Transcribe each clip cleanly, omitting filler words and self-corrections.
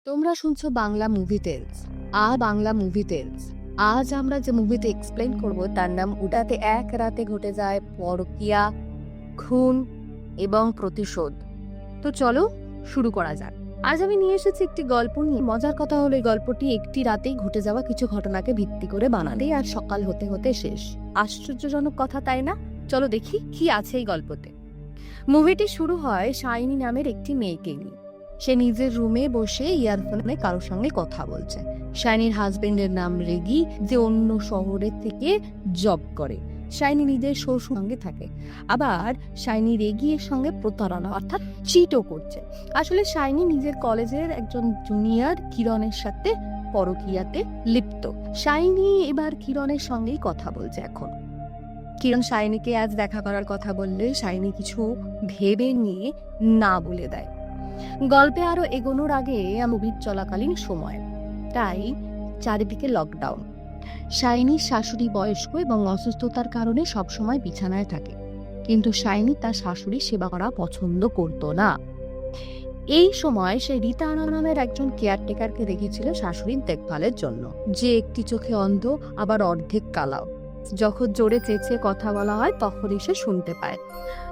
তোমরা শুনছো Bangla movie tales. Bangla movie tales. আজ আমরা যে মুভিতে এক্সপ্লেন করব তার নাম উটাতে এক রাতে ঘটে যায় পরকীয়া, খুন এবং প্রতিশোধ। তো চলো শুরু করা যাক। আজ আমি নিয়ে এসেছি একটি গল্প নিয়ে। মজার কথা হলো এই গল্পটি একটি রাতেই ঘটে যাওয়া কিছু ঘটনাকে ভিত্তি করে বানালেই আর সকাল হতে হতে শেষ। আশ্চর্যজনক কথা, তাই না? চলো দেখি কি আছে এই গল্পতে। মুভিটি শুরু হয় শাইনি নামের একটি মেয়েকে নিয়ে। সে নিজের রুমে বসে ইয়ারফোনে কারোর সঙ্গে কথা বলছে। শাইনির হাজবেন্ডের নাম রেগি, যে অন্য শহরের থেকে জব করে। শাইনি নিজের শ্বশুর সঙ্গে থাকে, আবার শাইনি রেগি এর সঙ্গে প্রতারণা অর্থাৎ চিটও করছে। আসলে শাইনি নিজের কলেজের একজন জুনিয়র কিরণের সাথে পরকীয়াতে লিপ্ত। শাইনি এবার কিরণের সঙ্গেই কথা বলছে। এখন কিরণ শাইনিকে আজ দেখা করার কথা বললে শাইনি কিছু ভেবে নিয়ে না বলে দেয়। গল্পে আরো এগোনোর আগে মুভির চলাকালীন সময়, তাই চারিদিকে লকডাউন। শাইনির শাশুড়ি বয়স্ক এবং অসুস্থতার কারণে সবসময় বিছানায় থাকে, কিন্তু শাইনি তার শাশুড়ির সেবা করা পছন্দ করত না। এই সময় সে রীতা নামের একজন কেয়ারটেকারকে রেখেছিল শাশুড়ির দেখভালের জন্য, যে একটি চোখে অন্ধ আবার অর্ধেক কালাও। যখন জোরে চেঁচিয়ে কথা বলা হয় তখনই সে শুনতে পায়।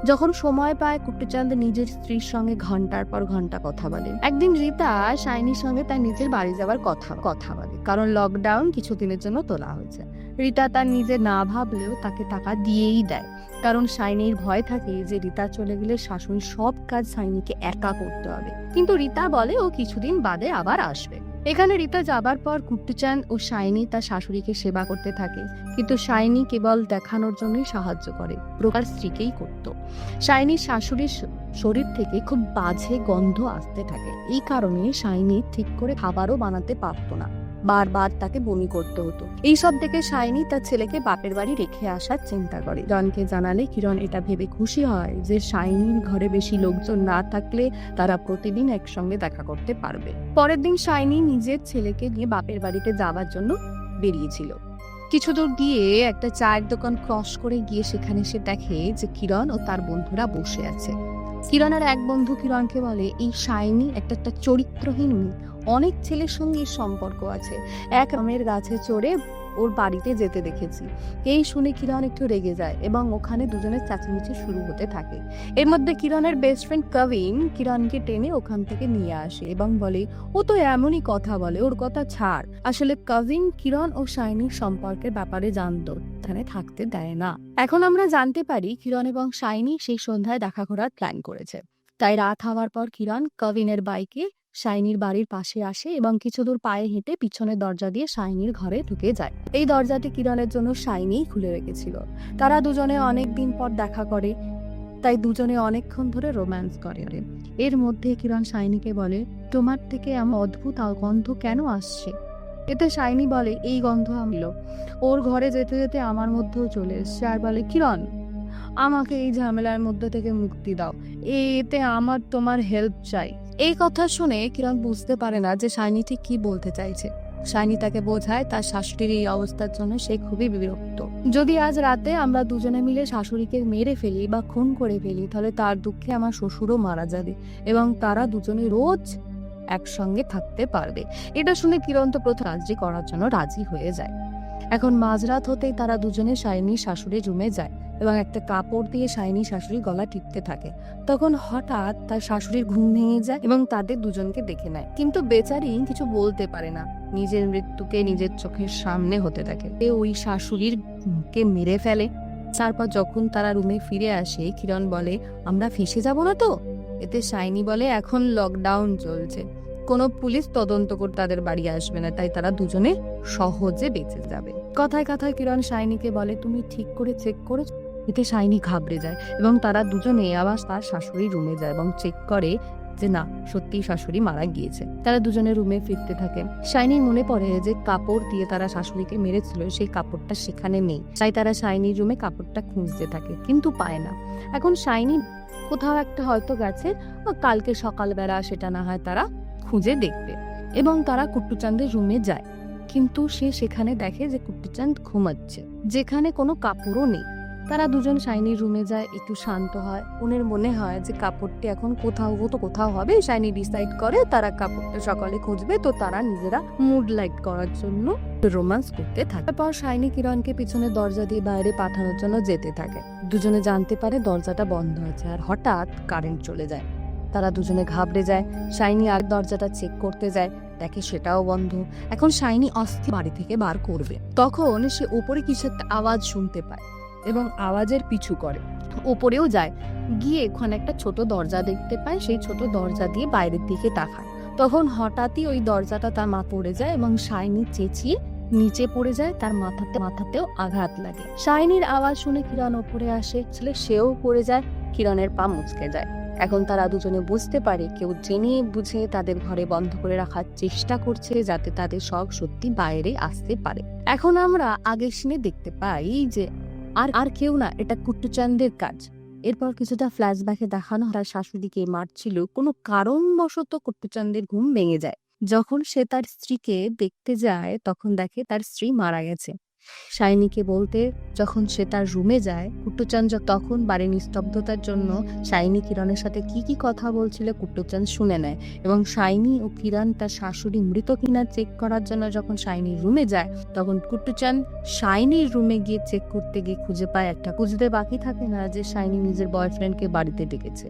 যখন সময় পায় কুট্টুচাঁদ নিজের স্ত্রীর সঙ্গে ঘন্টার পর ঘন্টা কথা বলে। একদিন রীতা শাইনির সঙ্গে তার নিজের বাড়ি যাওয়ার কথা বলে, কারণ লকডাউন কিছুদিনের জন্য তোলা হয়েছে। রীতা তার নিজে না ভাবলেও তাকে টাকা দিয়েই দেয়, কারণ শাইনির ভয় থাকে যে রীতা চলে গেলে শাশুড়ির সব কাজ শাইনিকে একা করতে হবে। কিন্তু রীতা বলে ও কিছুদিন বাদে আবার আসবে। এখানে রীতা যাবার পর কুট্টুচাঁদ ও শাইনি তার শাশুড়িকে সেবা করতে থাকে, কিন্তু শাইনি কেবল দেখানোর জন্যই সাহায্য করে, প্রকার স্ত্রীকেই করত। শাইনির শাশুড়ির শরীর থেকে খুব বাজে গন্ধ আসতে থাকে। এই কারণে শাইনি ঠিক করে খাবারও বানাতে পারতো না, বারবার তাকে বমি করতে হতো। এইসব দেখে শাইনি তার ছেলেকে বাপের বাড়ি রেখে আসার চিন্তা করে। কিরণকে জানালে কিরণ এটা ভেবে খুশি হয় যে শাইনির ঘরে বেশি লোকজন না থাকলে তারা প্রতিদিন একসঙ্গে দেখা করতে পারবে। পরের দিন শাইনি নিজের ছেলেকে নিয়ে বাপের বাড়িতে যাওয়ার জন্য বেরিয়েছিল। কিছু দূর গিয়ে একটা চায়ের দোকান ক্রস করে গিয়ে সেখানে সে দেখে যে কিরণ ও তার বন্ধুরা বসে আছে। কিরণের এক বন্ধু কিরণকে বলে, এই শাইনি একটা চরিত্রহীন মেয়ে, অনেক ছেলের সঙ্গে সম্পর্ক আছে, এক আমের গাছে চড়ে ওর বাড়িতে যেতে দেখেছি। এই শুনে কিরণ একটু রেগে যায় এবং ওখানে দুজনের চেঁচামেচি শুরু হতে থাকে। এর মধ্যে কিরণের বেস্ট ফ্রেন্ড কবিন কিরণকে টেনে ওখান থেকে নিয়ে আসে এবং বলে, ও তো এমনই কথা বলে, ওর কথা ছাড়। আসলে কবিন কিরণ ও শাইনির সম্পর্কের ব্যাপারে জানতো, এখানে থাকতে দেয় না। এখন আমরা জানতে পারি কিরণ এবং শাইনি সেই সন্ধ্যায় দেখা করার প্ল্যান করেছে। তাই রাত হওয়ার পর কিরণ কবিনের বাইকে শাইনির বাড়ির পাশে আসে এবং কিছু দূর পায়ে হেঁটে পিছনের দরজা দিয়ে শাইনির ঘরে ঢুকে যায়। এই দরজাটি কিরণের জন্য শাইনিই খুলে রেখেছিল। তারা দুজনে অনেকদিন পর দেখা করে, তাই দুজনে অনেকক্ষণ ধরে রোম্যান্স করে। এর মধ্যে কিরণ শাইনিকে বলে, তোমার থেকে আমার অদ্ভুত গন্ধ কেন আসছে? এতে শাইনি বলে, এই গন্ধ আমলো ওর ঘরে যেতে যেতে আমার মধ্যেও চলে এসছে, আর বলে, কিরণ আমাকে এই ঝামেলার মধ্যে থেকে মুক্তি দাও, এতে আমার তোমার হেল্প চাই। এই কথা শুনে কিরণ বুঝতে পারে না যে শাইনি ঠিক কি বলতে চাইছে। শাইনি তাকে বোঝায় তার শাশুড়ির এই অবস্থার জন্য সে খুবই বিরক্ত। যদি আজ রাতে আমরা দুজনে মিলে শাশুড়িকে মেরে ফেলি বা খুন করে ফেলি, তাহলে তার দুঃখে আমার শ্বশুরও মারা যাবে এবং তারা দুজনে রোজ একসঙ্গে থাকতে পারবে। এটা শুনে কিরণ তো প্রথম কাজটি করার জন্য রাজি হয়ে যায়। এখন মাঝরাত হতেই তারা দুজনে শাইনির শাশুড়ির রুমে যায় এবং একটা কাপড় দিয়ে শাইনির শাশুড়ির গলা টিপতে থাকে। তখন হঠাৎ তার শাশুড়ির ঘুম ভেঙে যায় এবং তাদের দুজনকে দেখে নেয়, কিন্তু বেচারি কিছু বলতে পারে না। নিজের মৃত্যুকে নিজের চোখের সামনে হতে থাকে। ওই শাশুড়ির কে মেরে ফেলে। তারপর যখন তারা রুমে ফিরে আসে, কিরণ বলে, আমরা ফেঁসে যাব না তো? এতে শাইনি বলে, এখন লকডাউন চলছে, কোনো পুলিশ তদন্ত করে তাদের বাড়ি আসবে না, তাই তারা দুজনে সহজে বেঁচে যাবে। কথায় কথায় কিরণ শাইনিকে বলে, তুমি ঠিক করে চেক করেছো? এতে শাইনি ঘাবড়ে যায় এবং তারা দুজনে আবার তার শাশুড়ির রুমে যায় এবং চেক করে যে না, সত্যি শাশুড়ি মারা গিয়েছে। তারা দুজনে রুমে ফিরতে থাকে। শাইনির মনে পড়ে যে কাপড় দিয়ে তারা শাশুড়িকে মেরেছিল, সেই কাপড়টা সেখানে নেই। তাই তারা শাইনির রুমে কাপড়টা খুঁজতে থাকে, কিন্তু পায় না। এখন শাইনি কোথাও একটা হয়তো গেছে, কালকে সকালবেলা সেটা না হয় তারা খুঁজে দেখবে। এবং তারা কুট্টুচাঁদের রুমে যায়, কিন্তু সে সেখানে দেখে যে কুট্টুচাঁদ ঘুমাচ্ছে, যেখানে কোনো কাপড়ও নেই। তারা দুজন শাইনির রুমে যায়, একটু শান্ত হয়। ওনের মনে হয় যে কাপড়টি এখন কোথাও হবে। শাইনি ডিসাইড করে তারা কাপড়টা সকালে খুঁজবে, তো তারা নিজেরা মুড লাইট করার জন্য রোম্যান্স করতে থাকে। তারপর শাইনি কিরণকে পিছনে দরজা দিয়ে বাইরে পাঠানোর জন্য যেতে থাকে। দুজনে জানতে পারে দরজাটা বন্ধ আছে, আর হঠাৎ কারেন্ট চলে যায়। তারা দুজনে ঘাবড়ে যায়। শাইনি আর দরজাটা চেক করতে যায়, দেখে সেটাও বন্ধ। এখন শাইনি অস্থির বাড়ি থেকে বার করবে, তখন সে উপরে কিছু একটা আওয়াজ শুনতে পায় এবং আওয়াজের পিছু করে। উপরেও যায়, গিয়ে ওখানে একটা ছোট দরজা দেখতে পায়। সেই ছোট দরজা দিয়ে বাইরের দিকে তাকায়। তখন হঠাৎই ওই দরজাটা তার মা পড়ে যায় এবং শাইনি চেঁচিয়ে নিচে পড়ে যায়। তার মাথাতেও আঘাত লাগে। শাইনির আওয়াজ শুনে কিরণ ওপরে আসে, সেও পড়ে যায়। কিরণের পা মুচকে যায়। এখন তারা দুজনে বুঝতে পারে কেউ জেনে বুঝে তাদের ঘরে বন্ধ করে রাখার চেষ্টা করছে, যাতে তাদের সব সত্যি বাইরে আসতে পারে। এখন আমরা আগের সিনে দেখতে পাই যে আর কেউ না, এটা কুট্টুচাঁদের কাজ। এরপর কিছুটা ফ্ল্যাশব্যাকে দেখানো তার শাশুড়িকে মারছিল। কোনো কারণবশত কুট্টুচাঁদের ঘুম ভেঙে যায়। যখন সে তার স্ত্রীকে দেখতে যায়, তখন দেখে তার স্ত্রী মারা গেছে। শাইনিকে বলতে যখন সে তার রুমে যায়, কুট্টুচাঁদ তখন বাড়ির নিস্তব্ধতার জন্য শাইনি কিরণের সাথে কি কথা বলছিল কুট্টুচাঁদ শুনে নেয়। এবং শাইনি ও কিরণ তার শাশুড়ি মৃত কিনা চেক করার জন্য যখন শাইনির রুমে যায়, তখন কুট্টুচাঁদ শাইনির রুমে গিয়ে চেক করতে গিয়ে খুঁজে পায় একটা, খুঁজতে বাকি থাকে না যে শাইনি নিজের বয়ফ্রেন্ডকে বাড়িতে ডেকেছে।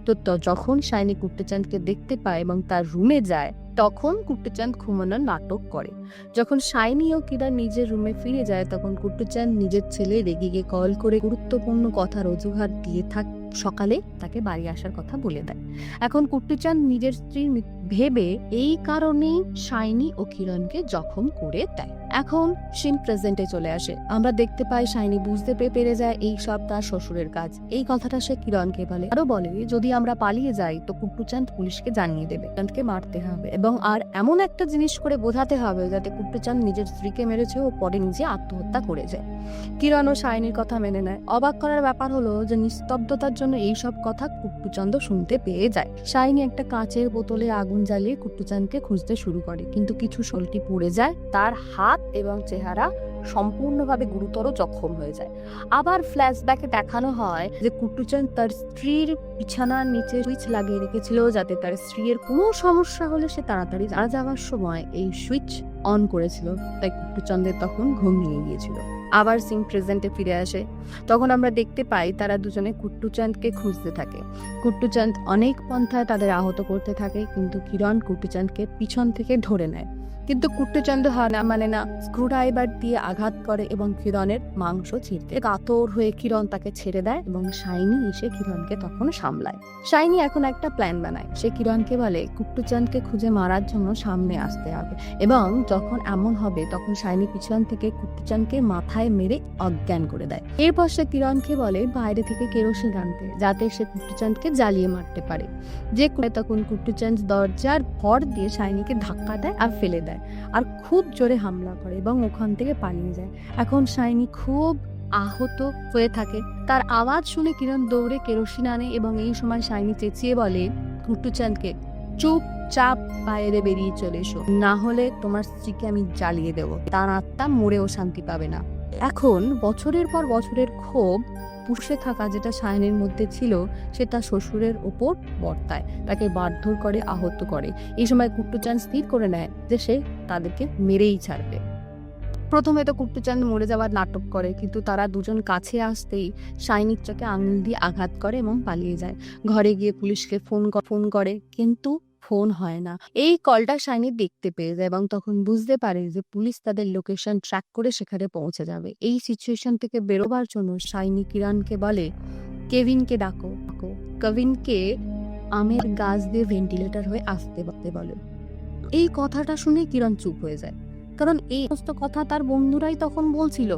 তো যখন শাইনি কুট্টুচাঁদকে দেখতে পায় এবং তার রুমে যায়, তখন কুট্টুচাঁদ ঘুমানোর নাটক করে। যখন শাইনি ও কিরণ নিজের রুমে ফিরে যায়, তখন কুট্টুচাঁদ নিজের ছেলে রেগে গিয়ে কল করে গুরুত্বপূর্ণ কথার অজুহাত দিয়ে সকালে তাকে বাড়ি আসার কথা বলে দেয়। এখন কুট্টুচাঁদ নিজের স্ত্রীর ভেবে এই কারণেই শাইনি ও কিরণকে জখম করে দেয়। এখন সিন প্রেজেন্টে চলে আসে। আমরা দেখতে পাই শাইনি বুঝতে পেরে যায় এই সব তার শ্বশুরের কাজ। এই কথাটা সে কিরণকে বলে, আরো বলে যদি আমরা পালিয়ে যাই তো কুট্টুচাঁদ পুলিশকে জানিয়ে দেবে, কিরণকে মারতে হবে এবং আর এমন একটা জিনিস করে বোঝাতে হবে যাতে কুট্টুচাঁদ নিজের স্ত্রীকে মেরেছে ও পরে নিজে আত্মহত্যা করে যায়। কিরণ ও শাইনির কথা মেনে নেয়। অবাক করার ব্যাপার হলো যে নিস্তব্ধতার জন্য এইসব কথা কুট্টুচাঁদ শুনতে পেয়ে যায়। শাইনি একটা কাঁচের বোতলে আগুন জ্বালিয়ে কুট্টুচাঁদকে খুঁজতে শুরু করে, কিন্তু কিছু সলটি পড়ে যায়। তার হাত এবং চেহারা সম্পূর্ণভাবে গুরুতর জখম হয়ে যায়। আবার ফ্ল্যাশব্যাকে দেখানো হয় যে কুট্টুচাঁদ তার স্ত্রীর বিছানার নিচে সুইচ লাগিয়ে রেখেছিল, যাতে তার স্ত্রীর কোনো সমস্যা হলে সে তাড়াতাড়ি যাওয়ার সময় এই সুইচ অন করেছিল। তাই কুট্টুচাঁদের তখন ঘুম ভেঙে গিয়েছিল। আবার সিন প্রেজেন্টে ফিরে আসে। তখন আমরা দেখতে পাই তারা দুজনে কুট্টুচাঁদকে খুঁজতে থাকে। কুট্টুচাঁদ অনেক পন্থায় তাদের আহত করতে থাকে, কিন্তু কিরণ কুট্টুচাঁদকে পিছন থেকে ধরে নেয়। কিন্তু কুট্টুচাঁদ মানে না, স্ক্রুড্রাইভার দিয়ে আঘাত করে এবং কিরণের মাংস ছিঁড়তে কাতর হয়ে কিরণ তাকে ছেড়ে দেয় এবং শাইনি এসে কিরণকে তখন সামলায়। শাইনি এখন একটা প্ল্যান বানায়। সে কিরণকে বলে কুট্টুচাঁদকে খুঁজে মারার জন্য সামনে আসতে হবে এবং যখন এমন হবে তখন শাইনি পিছন থেকে কুট্টুচাঁদকে মাথায় মেরে অজ্ঞান করে দেয়। এরপর সে কিরণকে বলে বাইরে থেকে কেরোসিন আনতে, যাতে সে কুট্টুচাঁদকে জ্বালিয়ে মারতে পারে। যে তখন কুট্টুচাঁদ দরজার ভর দিয়ে শাইনিকে ধাক্কা দেয় আর ফেলে দেয়, আর খুব জোরে হামলা করে এবং ওখান থেকে পালিয়ে যায়। এখন শাইনি খুব আহত হয়ে থাকে। তার আওয়াজ শুনে কিরণ দৌড়ে কেরোসিন আনে এবং এই সময় শাইনি চেঁচিয়ে বলে কুট্টুচাঁদকে, চুপচাপ বাইরে বেরিয়ে চলে এসো, না হলে তোমার স্ত্রীকে আমি জ্বালিয়ে দেবো। তার আত্মা মরেও শান্তি পাবে না। এখন বছরের পর বছরের ক্ষোভ পুষে থাকা যেটা শাইনির মধ্যে ছিল, সে তার শ্বশুরের ওপর বর্তায়, তাকে মারধর করে, আহত করে। এই সময় কুট্টুচাঁদ স্থির করে নেয় যে সে তাদেরকে মেরেই ছাড়বে। প্রথমে তো কুট্টুচাঁদ মরে যাওয়ার নাটক করে, কিন্তু তারা দুজন কাছে আসতেই শাইনির চোখে আঙুল দিয়ে আঘাত করে এবং পালিয়ে যায়। ঘরে গিয়ে পুলিশকে ফোন করে, কিন্তু ফোন হয় না। এই কলটা শাইনি দেখতে পেয়ে যায় এবং তখন বুঝতে পারে যে পুলিশ তাদের লোকেশন ট্র্যাক করে সেখানে পৌঁছে যাবে। এই সিচুয়েশন থেকে বেরোবার জন্য শাইনি কিরণকে বলে কেভিনকে ডাকো। কেভিনকে আমের গাছ দিয়ে ভেন্টিলেটর হয়ে আসতে বলে। এই কথাটা শুনে কিরণ চুপ হয়ে যায়, কারণ এই সমস্ত কথা তার বন্ধুরাই তখন বলছিল।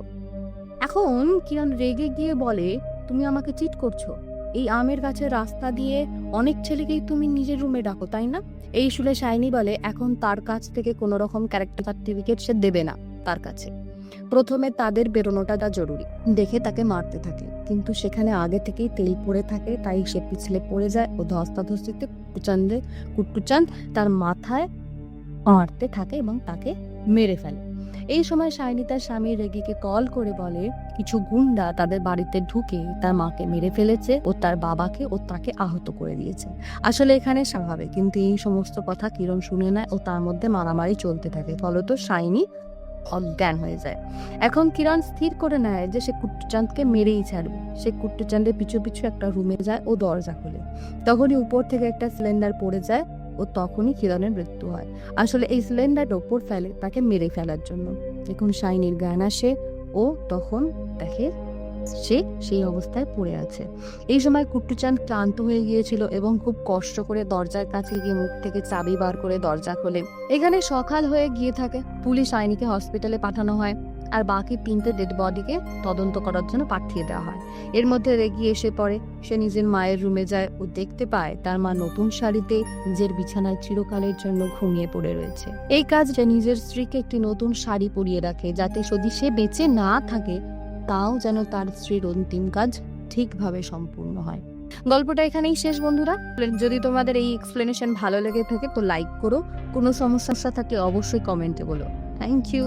এখন কিরণ রেগে গিয়ে বলে তুমি আমাকে চিট করছো। এই আমের গাছের রাস্তা দিয়ে অনেক ছেলেকেই তুমি নিজের রুমে ডাকো, তাই না? এই শুনে শাইনি বলে এখন তার কাছ থেকে কোনো রকম ক্যারেক্টার সার্টিফিকেট সে দেবে না তার কাছে। প্রথমে তাদের বেরোনোটা জরুরি দেখে তাকে মারতে থাকে, কিন্তু সেখানে আগে থেকেই তেল পড়ে থাকে, তাই সে পিছলে পড়ে যায় ও ধস্তাধস্তিতে কুট্টুচাঁদ তার মাথায় মারতে থাকে এবং তাকে মেরে ফেলে। এই সময় শাইনি তার স্বামীর রেগিকে কল করে বলে কিছু গুন্ডা তাদের বাড়িতে ঢুকে তার মাকে মেরে ফেলেছে ও তার বাবাকে ও তাকে আহত করে দিয়েছে। আসলে এখানে স্বাভাবিক, কিন্তু এই সমস্ত কথা কিরণ শুনে নেয় ও তার মধ্যে মারামারি চলতে থাকে, ফলত শাইনি অজ্ঞান হয়ে যায়। এখন কিরণ স্থির করে নেয় যে সে কুট্টুচাঁদকে মেরেই ছাড়বে। সে কুট্টুচাঁদের পিছু পিছু একটা রুমে যায় ও দরজা খোলে। তখনই উপর থেকে একটা সিলিন্ডার পড়ে যায় ও তখনই কিরণের মৃত্যু হয়। আসলে এই সিলিন্ডার ওপর ফেলে তাকে মেরে ফেলার জন্য। এখন শাইনির জ্ঞান আসে ও তখন দেখে সে সেই অবস্থায় পড়ে আছে। এই সময় কুট্টুচাঁদ ক্লান্ত হয়ে গিয়েছিল এবং খুব কষ্ট করে দরজার কাছে গিয়ে মুখ থেকে চাবি বার করে দরজা খোলে। এখানে সকাল হয়ে গিয়ে থাকে। পুলিশ আইনিকে হসপিটালে পাঠানো হয় আর বাকি 3টে ডেড বডিকে তদন্ত করার জন্য পাঠিয়ে দেওয়া হয়। এর মধ্যে রেগি এসে পড়ে। সে নিজের মায়ের রুমে যায় ও দেখতে পায় তার মা নতুন শাড়িতে নিজের বিছানায় চিরকালের জন্য ঘুমিয়ে পড়ে রয়েছে। এই কাজটা নিজের স্ত্রীকে একটি নতুন শাড়ি পরিয়ে রাখে, যাতে যদি সে বেঁচে না থাকে তাও যেন তার স্ত্রীর অন্তিম কাজ ঠিকভাবে সম্পূর্ণ হয়। গল্পটা এখানেই শেষ বন্ধুরা। যদি তোমাদের এই এক্সপ্লেনেশন ভালো লেগে থাকে তো লাইক করো, কোনো সমস্যা থাকলে অবশ্যই কমেন্টে বলো। Thank you.